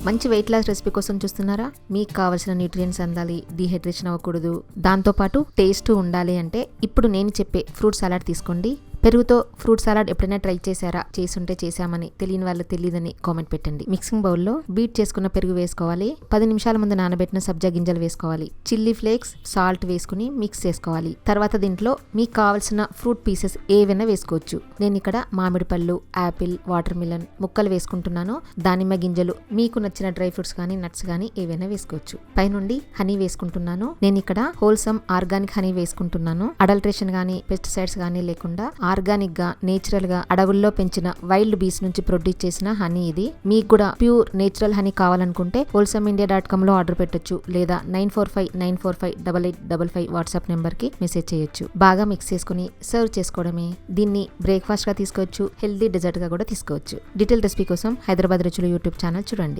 మంచి weight loss recipe కోసం చూస్తున్నారా? మీకు కావాల్సిన న్యూట్రియంట్స్ అందాలి, డీహైడ్రేషన్ అవ్వకూడదు, దాంతోపాటు టేస్ట్ ఉండాలి అంటే ఇప్పుడు నేను చెప్పే ఫ్రూట్ సలాడ్ తీసుకోండి. పెరుగుతో ఫ్రూట్ సలాడ్ ఎప్పుడైనా ట్రై చేశారా? చేసుంటే చేశామని, తెలియని వాళ్ళు తెలియదని కామెంట్ పెట్టండి. మిక్సింగ్ బౌల్లో బీట్ చేసుకున్న పెరుగు వేసుకోవాలి. 10 నిమిషాల ముందు నానబెట్టిన సబ్జా గింజలు వేసుకోవాలి. చిల్లీ ఫ్లేక్స్, సాల్ట్ వేసుకుని మిక్స్ చేసుకోవాలి. తర్వాత దీంట్లో మీకు కావాల్సిన ఫ్రూట్ పీసెస్ ఏవైనా వేసుకోవచ్చు. నేను ఇక్కడ మామిడి పళ్ళు, యాపిల్, వాటర్ మిలన్ ముక్కలు వేసుకుంటున్నాను. దానిమ్మ గింజలు, మీకు నచ్చిన డ్రై ఫ్రూట్స్ కానీ నట్స్ కానీ ఏవైనా వేసుకోవచ్చు. పైనుండి హనీ వేసుకుంటున్నాను. నేను ఇక్కడ హోల్సమ్ ఆర్గానిక్ హనీ వేసుకుంటున్నాను. అడల్ట్రేషన్ గానీ పెస్టిసైడ్స్ గానీ లేకుండా ఆర్గానిక్ గా, నేచురల్ గా అడవుల్లో పెంచిన వైల్డ్ బీస్ నుంచి ప్రొడ్యూస్ చేసిన హనీ ఇది. మీకు కూడా ప్యూర్ నేచురల్ హనీ కావాలనుకుంటే wholesameindia.com లో ఆర్డర్ పెట్టొచ్చు, లేదా 9459458855 వాట్సాప్ నెంబర్ కి మెసేజ్ చేయొచ్చు. బాగా మిక్స్ చేసుకుని సర్వ్ చేసుకోవడమే. దీన్ని బ్రేక్ఫాస్ట్ గా తీసుకోవచ్చు, హెల్దీ డెజర్ట్ గా కూడా తీసుకోవచ్చు. డీటెయిల్ రెసిపీ కోసం హైదరాబాద్ రుచులు యూట్యూబ్ ఛానల్ చూడండి.